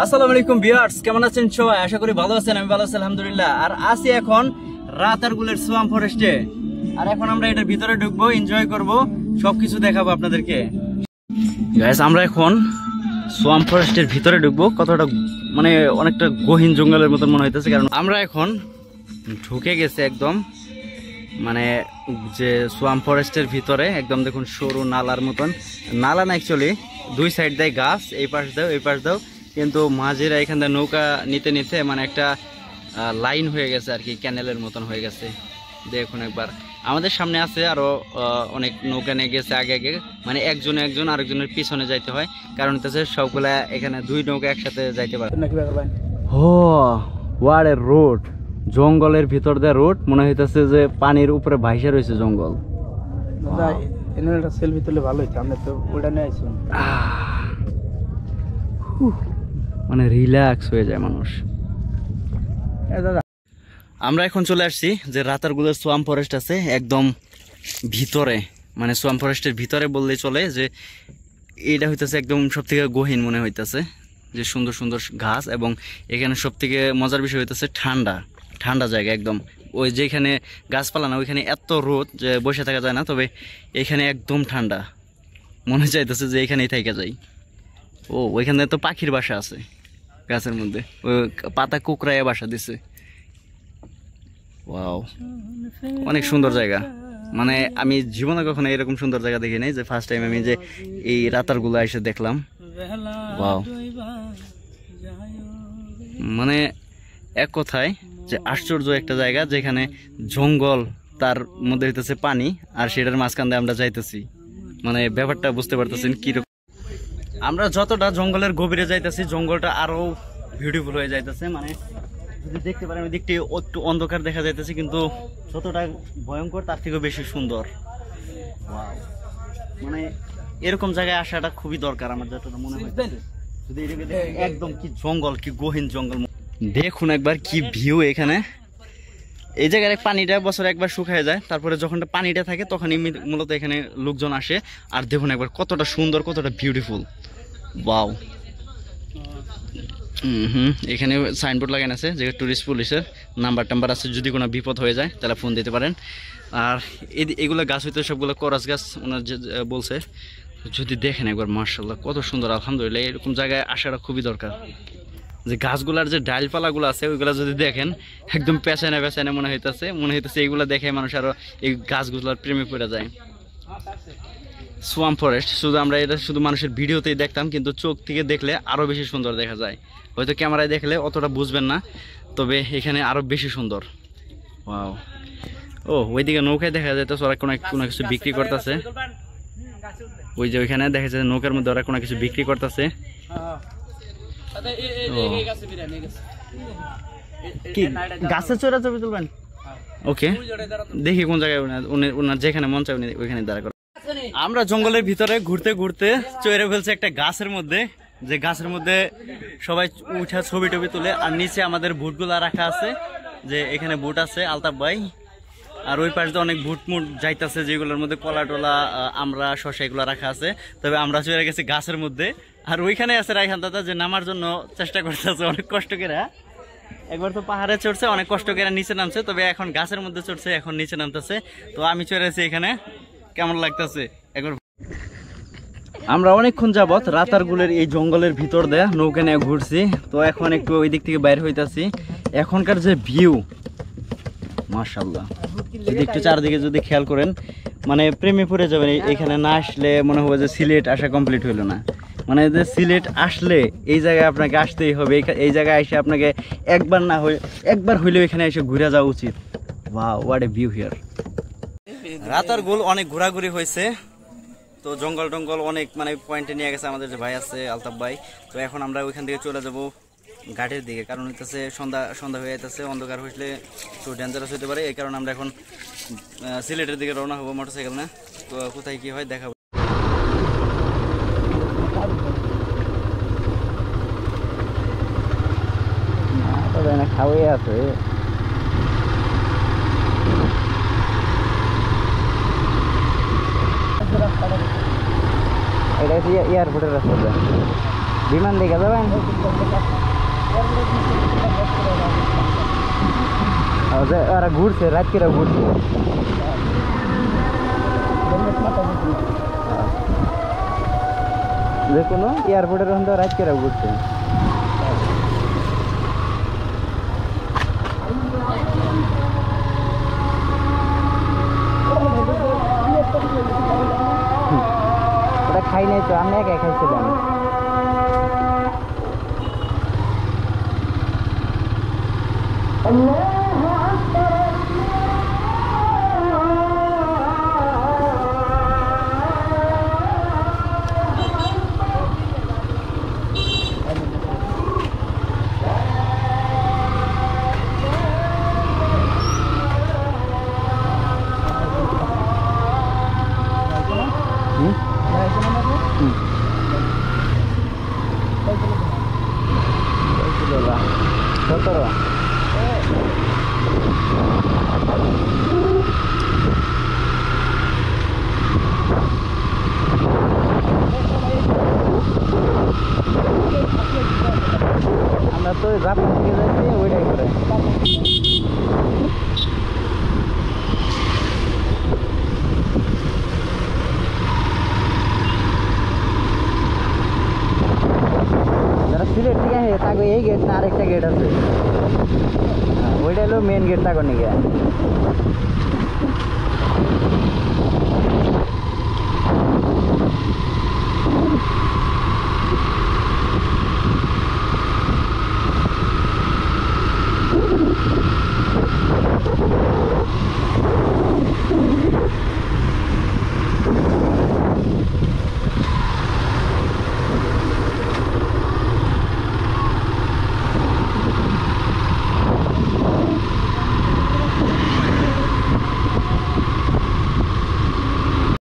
আসসালামু আলাইকুম ভিউয়ার্স, কেমন আছেন সবাই? আশা করি ভালো আছেন। আমি ভালো আছি আলহামদুলিল্লাহ। আর আছি এখন রাতারগুলের সোয়াম ফরেস্টে। আর এখন আমরা এটার ভিতরে ঢুকবো, এনজয় করব, সবকিছু দেখাবো আপনাদেরকে। গাইস, আমরা এখন সোয়াম ফরেস্টের ভিতরে ঢুকবো। কতটা মানে অনেকটা গহীন জঙ্গলের মতন মনে হইতেছে, কারণ আমরা এখন ঢুকে গেছে একদম মানে যে সোয়াম ফরেস্টের ভিতরে। একদম দেখুন সরু নালার মতন, নালা না অ্যাকচুয়ালি, দুই সাইড দেয় গাছ, এই পাশ দাও এই পাশ দাও, কিন্তু মাঝিরা এখান থেকে নৌকা নিতে নিতে মানে একটা লাইন হয়ে গেছে আর কি, ক্যানেলের মতন হয়ে গেছে। দেখুন একবার, আমাদের সামনে আছে আরো অনেক নৌকা নিয়ে গেছে আগে আগে, মানে একজন আরেকজনের পিছনে যাইতে হয়, কারণ হচ্ছে সবগুলা এখানে দুই নৌকা একসাথে যাইতে পারে। ও ওয়াট এ রোড, জঙ্গলের ভিতর দিয়ে রোড, মনে হইতেছে যে পানির উপরে ভাইসা রয়েছে জঙ্গল। সেলফি তুলে ভালো হইছে, আমরা তো ওটা নিয়ে আইছি, মানে রিল্যাক্স হয়ে যায় মানুষ। আমরা এখন চলে আসছি যে রাতারগুলের সোয়াম ফরেস্ট আছে একদম ভিতরে, মানে সোয়াম ফরেস্টের ভিতরে বললেই চলে, যে এটা হইতেছে একদম সব থেকে গহীন মনে হইতেছে, যে সুন্দর সুন্দর ঘাস, এবং এখানে সব থেকে মজার বিষয় হইতেছে ঠান্ডা ঠান্ডা জায়গা একদম। ওই যেখানে গাছপালা না ওইখানে এত রোদ যে বসে থাকা যায় না, তবে এখানে একদম ঠান্ডা, মনে চাইতেছে যে এখানেই থাকা যায়। ও ওইখানে তো পাখির বাসা আছে গাছের মধ্যে, ওই পাতা কুকড়ায় বাসা দিছে। ওয়াও, অনেক সুন্দর জায়গা, মানে আমি জীবনে কখনো এরকম সুন্দর জায়গা দেখি নাই, যে ফার্স্ট টাইম আমি যে এই রাতারগুলো এসে দেখলাম। ওয়াও, মানে এক কথায় যে আশ্চর্য একটা জায়গা, যেখানে জঙ্গল, তার মধ্যে হইতেছে পানি, আর সেটার মাঝখান দিয়ে আমরা যাইতেছি। মানে ব্যাপারটা বুঝতে পারতেছেন কিরকম। আমরা যতটা জঙ্গলের গভীরে যাইতেছি, জঙ্গলটা আরো বিউটিফুল হয়ে যাইতেছে। মানে যদি দেখতে পারেন ওই দিকটি একটু অন্ধকার দেখা যাইতেছে, কিন্তু যতটা ভয়ঙ্কর তার থেকেও বেশি সুন্দর। মানে এরকম জায়গায় আসাটা খুবই দরকার আমার, যতটা মনে হয়। যদি এটাকে একদম কি জঙ্গল, কি গহীন জঙ্গল। দেখুন একবার কি ভিউ এখানে। এই জায়গায় পানিটা বছরে একবার শুকায় যায়, তারপরে যখন পানিটা থাকে তখনই মূলত এখানে লোকজন আসে। আর দেখুন একবার কতটা সুন্দর, কতটা বিউটিফুল। ওয়াও। এখানে সাইনবোর্ড লাগানো আছে, যে টুরিস্ট পুলিশের নাম্বার আছে, যদি কোনো বিপদ হয়ে যায় তাহলে ফোন দিতে পারেন। আর এগুলো গাছ হইতে সবগুলো করস গাছ ওনার যে বলছে, যদি দেখেন একবার মাশাআল্লাহ কত সুন্দর। আলহামদুলিল্লাহ, এরকম জায়গায় আসাটা খুবই দরকার। যে গাছগুলার যে ডালপালাগুলো আছে ওইগুলা যদি দেখেন, একদম পেছানে পেছানে মনে হইতেছে এইগুলা দেখে মানুষ আরো এই গাছগুলার প্রেমে পড়ে যায়। সোয়াম ফরেস্ট শুধু আমরা এটা শুধু মানুষের ভিডিওতেই দেখতাম, কিন্তু চোখ থেকে দেখলে আরো বেশি সুন্দর দেখা যায়। হয়তো ক্যামেরায় দেখলে অতটা বুঝবেন না, তবে এখানে আরো বেশি সুন্দর। ওয়াও। ও ওইদিকে নৌকায় দেখা যাইতেছে ওরা কোনো কিছু বিক্রি করতেছে। ওই যে ওইখানে দেখা যাচ্ছে নৌকার মধ্যে ওরা কোনো কিছু বিক্রি করতেছে। কি গাছে চড়া ছবি তুলবেন? ওকে, দেখি কোন জায়গায় ওনার যেখানে মন চায় উনি ওইখানে দাঁড়া করে। আমরা জঙ্গলের ভিতরে ঘুরতে ঘুরতে চড়ে ফেলছে একটা গাছের মধ্যে, যে গাছের মধ্যে সবাই উঠা ছবি টবি তুলে। আর নিচে আমাদের বুটগুলা রাখা আছে, যে এখানে বুট আছে আলতাফ ভাই। আর ওই পাশে অনেক বুট মুট যাইতেছে, যেগুলোর মধ্যে কলা টলা, আমরা শসা এগুলো রাখা আছে। তবে আমরা চড়ে গেছি গাছের মধ্যে। আর ওইখানে আছে রাইহান দাদা, যে নামার জন্য চেষ্টা করতেছে অনেক কষ্ট করে। একবার তো পাহাড়ে চড়ছে, অনেক কষ্ট করে নিচে নামছে, তবে এখন গাছের মধ্যে চড়ছে, এখন নিচে নামতেছে। তো আমি চড়েছি এখানে, কেমন লাগতেছে একবার। আমরা অনেকক্ষণ যাবত রাতারগুলের এই জঙ্গলের ভিতর দিয়ে নৌকা নিয়ে ঘুরছি। তো এখন একটু ওই দিক থেকে বাইরে হইতাছি। এখনকার যে ভিউ মাশাআল্লাহ, যদি একটু চারদিকে যদি খেয়াল করেন, মানে প্রেমে পড়ে যাবেন। এখানে না আসলে মনে হবে যে সিলেট আসা কমপ্লিট হইলো না। মানে যে সিলেট আসলে এই জায়গায় আপনাকে আসতেই হবে। এই জায়গায় এসে আপনাকে একবার হইলেও এখানে এসে ঘুরে যাওয়া উচিত। Wow, what a view here. Ratargul অনেক ঘোরাঘুরি হয়েছে, তো জঙ্গল টঙ্গল অনেক মানে পয়েন্টে নিয়ে গেছে আমাদের যে ভাই আছে আলতাফ ভাই। তো এখন আমরা ওইখান থেকে চলে যাব ঘাটের দিকে, কারণ হইতেছে সন্ধ্যা হয়ে যাইতেছে, অন্ধকার হইলে একটু ডেঞ্জারাস হতে পারে। এই কারণে আমরা এখন সিলেটের দিকে রওনা হবো মোটরসাইকেল না। তো কোথায় কি হয় দেখাবো। খাওয়াই আছে, এটা এয়ারপোর্টের রাস্তা। বিমান দেখে যাবেন? ওরা ঘুরছে, রাত্রিরা ঘুরছে। যে কোনো এয়ারপোর্টের মধ্যে রাত্রিরা ঘুরছে। ওটা খাই নাই তো, আমি একা খাইছিলাম। আমরা তো জাপান থেকে যাচ্ছি ওইটাই করে। যারা সিলেট থেকে আসে তাকে এই গেট না আরেকটা গেট আছে, ওইটা হলো মেন গেট তাকে নিয়ে।